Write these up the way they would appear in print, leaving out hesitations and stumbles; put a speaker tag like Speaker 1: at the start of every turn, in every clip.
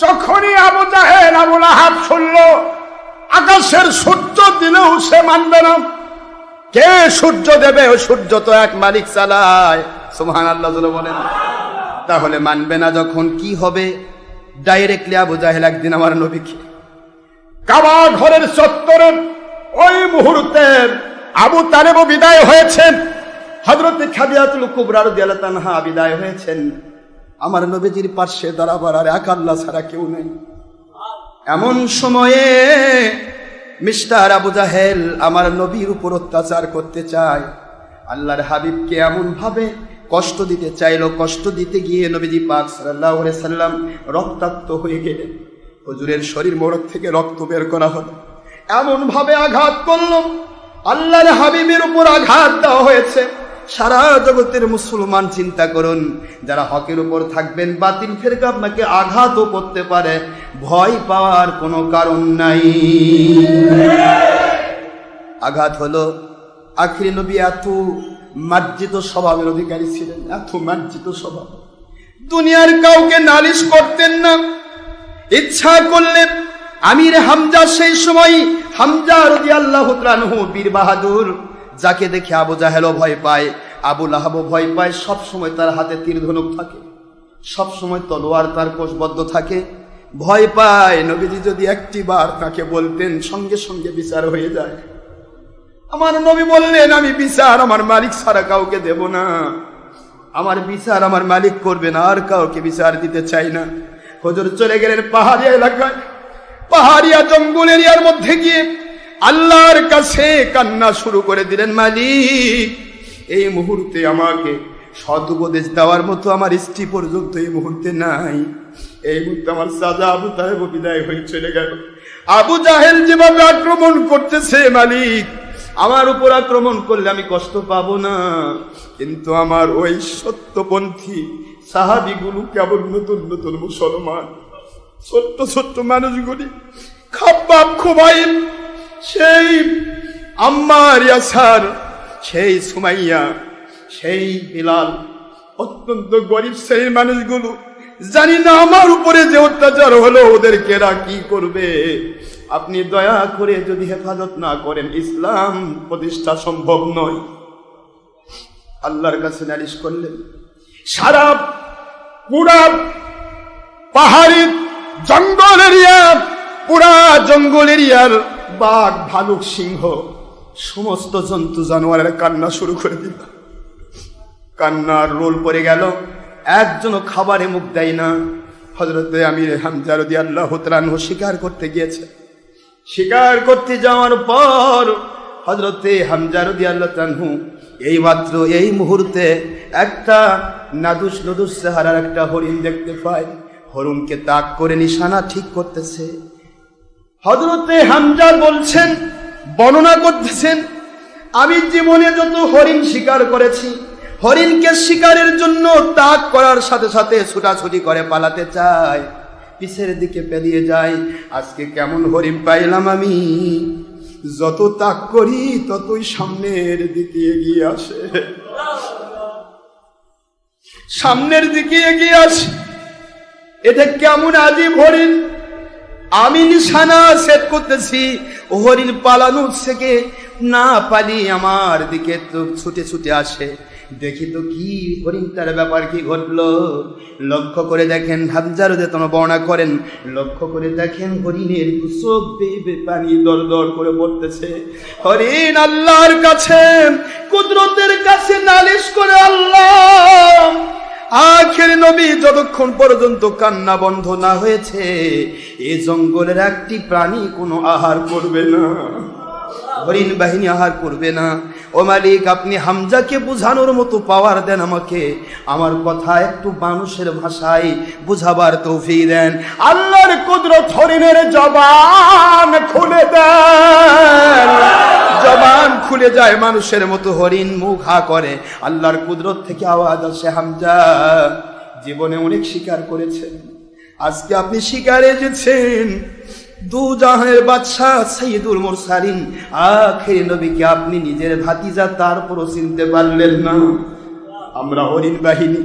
Speaker 1: যখনই আবু জাহেল আবু লাহাব শুনল আকাশের সূর্য দিলেও সে মানবে না। কে সূর্য দেবে? ও সূর্য তো এক মালিক চালায়। সুবহানাল্লাহ বলেন। তাহলে মানবে না যখন কি হবে? ডাইরেক্টলি আবু জাহেল একদিন আমার নবীকে কাবা ঘরের চত্বরে ওই মুহূর্তে আবু তালেব বিদায় হয়েছেন, হযরত খাদিজাতুল কুবরা রাদিয়াল্লাহু তাআলা বিদায় হয়েছেন। আমার নবীজির পাশে দাঁড়াবার আর এক আল্লাহ ছাড়া কেউ নেই। এমন সময়ে মিস্টার আবু জাহেল আমার নবীর উপর অত্যাচার করতে চায়। আল্লাহর হাবিবকে এমন ভাবে কষ্ট দিতে চাইল, কষ্ট দিতে গিয়ে নবীজি পাক সাল্লাল্লাহু আলাইহি সাল্লাম রক্তাক্ত হয়ে গেলেন। হুজুরের শরীর মোড়ক থেকে রক্ত বের করা হলো। এমন ভাবে আঘাত করল, আল্লাহর হাবিবের উপর আঘাত দেওয়া হয়েছে। সারা জগতের মুসলমান চিন্তা করুন, যারা হকের উপর থাকবেন, বাতিল ফেরকা আপনাকে আঘাতও করতে পারে, ভয় পাওয়ার কোনো কারণ নাই। আঘাত হলো। আখিরি নবী এত মার্জিত স্বভাবের অধিকারী ছিলেন, এত মার্জিত স্বভাব, দুনিয়ার কাউকে নালিশ করতেন না। ইচ্ছা করলে আমির হামজা, সেই সময় হামজা রাদিয়াল্লাহু তাআলা আনহু বীর বাহাদুর, যাকে দেখে আবু জাহেলও ভয় পায়, আবু লাহাবও ভয় পায়। সব সময় তার হাতে তীর ধনুক থাকে, সব সময় তলোয়ার তার কোষবদ্ধ থাকে, ভয় পায়। নবীজি যদি একটি বার তাকে বলতেন, সঙ্গে সঙ্গে বিচার হয়ে যায়। আমার নবী বললেন, আমি বিচার আমার মালিক ছাড়া কাউকে দেব না, আমার বিচার আমার মালিক করবে না, আর কাউকে বিচার দিতে চাই না। হুজুর চলে গেলেন পাহাড়িয়া এলাকায়, পাহাড়িয়া জঙ্গল এরিয়ার মধ্যে গিয়ে আল্লাহর কাছে কান্না শুরু করে দিলেন, মালিক এই মুহূর্তে আমাকে সৎ উপদেশ দেওয়ার মতো আমার স্ত্রী পর্যন্ত এই মুহূর্তে নাই। এই মুহূর্তে আমার সাজা আবু তালেব বিদায় হয়ে চলে গেল। আবু জাহেল যেভাবে আক্রমণ করতেছে, মালিক আমার উপর আক্রমণ করলে আমি কষ্ট পাবো না, কিন্তু আমার ওই সত্যপন্থী সাহাবীগুলো কেবল নতুন নতুন মুসলমান, ছোট্ট ছোট্ট মানুষগুলি, খাব্বাব, খুবাইব, সেই আম্মার, ইয়াসার, সেই সুমাইয়া, সেই বিলাল, অত্যন্ত গরিব সেই মানুষগুলো, জানি না আমার উপরে যে অত্যাচার হলো ওদেরকে এরা কি করবে। আপনি দয়া করে যদি হেফাজত না করেন, ইসলাম প্রতিষ্ঠা সম্ভব নয়। আল্লাহর কাছে নালিশ করলেন। সারা পুরা পাহাড়ি জঙ্গল এরিয়া, পুরা জঙ্গল এরিয়ার বাঘ, ভালুক, সিংহ, সমস্ত জন্তু জানোয়ারের কান্না শুরু করে দিল। কান্নার রোল পড়ে গেল, একজনও খাবারে মুখ দেয় না। হযরতে আমির হামজা রাদিয়াল্লাহু তাআলা আনহু শিকার করতে গিয়েছে। শিকার করতে যাওয়ার পর হযরতে হামজা রাদিয়াল্লাহু তাআলা আনহু এই মাত্র এই মুহূর্তে একটা নাদুস নদুস চেহারার একটা হরিণ দেখতে পায়। হরিণকে তাক করে নিশানা ঠিক করতেছে। হযরতে হামজা বলছেন, বর্ণনা করতেছেন, আমি জীবনে যত হরিণ শিকার করেছি, হরিণকে শিকারের জন্য তাক করার সাথে সাথে ছুটাছুটি করে পালাতে চায়, পিছের দিকে পেরিয়ে যায়। আজকে কেমন হরিণ পাইলাম আমি, যত তাক করি ততই সামনের দিকে এগিয়ে আসে, সামনের দিকে এগিয়ে আসে। এটা কেমন আজীব হরিণ! আমি নিশানা সেট করতেছি, হরিণ পালানোর থেকে না পালি আমার দিকে তো ছুটে ছুটে আসে। দেখি তো কি হরিণটার ব্যাপার কি ঘটলো। লক্ষ্য করে দেখেন, হামজা রাদিয়াল্লাহু তাআলা বর্ণনা করেন, লক্ষ্য করে দেখেন হরিণের চোখ বেয়ে পানি দর দর করে পড়তেছে। হরিণ আল্লাহর কাছে, কুদরতের কাছে নালিশ করে, আল্লাহ আখির নবী যতক্ষণ পর্যন্ত কান্না বন্ধ না হয়েছে, এই জঙ্গলের একটি প্রাণী কোনো আহার করবে না, হরিণ বাহিনী আহার করবে না। ও মালিক, আপনি হামজাকে বুঝানোর মতো পাওয়ার দেন আমাকে, আমার কথা একটু মানুষের ভাষায় বুঝাবার তৌফিক দেন। আল্লাহর কুদরত হরিণের জবান খুলে দেন, জবান খুলে যায়, মানুষের মতো হরিণ মুখ হা করে। আল্লাহর কুদরত থেকে আওয়াজ আসে, হামজা জীবনে অনেক শিকার করেছেন, আজকে আপনি শিকারে এসেছেন। দু জাহানের বাদশাহ সাইয়্যিদুল মুরসালিন আখির নবীকে আপনি নিজের ভাতিজা, তারপরও চিনতে পারলেন না। আমরা হরিণ বাহিনী,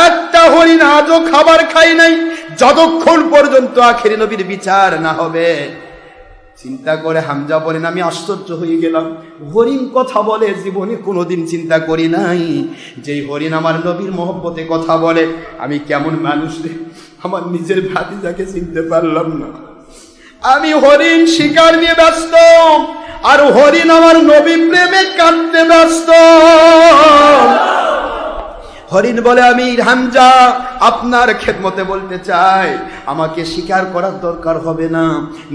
Speaker 1: একটা হরিণ আজও খাবার খাই নাই, যতক্ষণ পর্যন্ত আখেরি নবীর বিচার না হবে। চিন্তা করে হামজা বলেন, আমি আশ্চর্য হয়ে গেলাম, হরিণ কথা বলে, জীবনে কোনোদিন চিন্তা করি নাই যেই হরিণ আমার নবীর মহব্বতে কথা বলে। আমি কেমন মানুষ রে, আমার নিজের ভাতিজাকে চিনতে পারলাম না। আমি হরিণ শিকার নিয়ে ব্যস্ত, আর হরিণ আমার নবী প্রেমে কাঁদতে ব্যস্ত। হরিণ বলে, আমি হামজা আপনার খেদমতে বলতে চাই, আমাকে স্বীকার করার দরকার হবে না,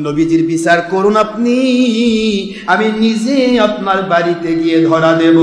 Speaker 1: নবীজির বিচার করুন আপনি, আমি নিজে আপনার বাড়িতে গিয়ে ধরা দেব।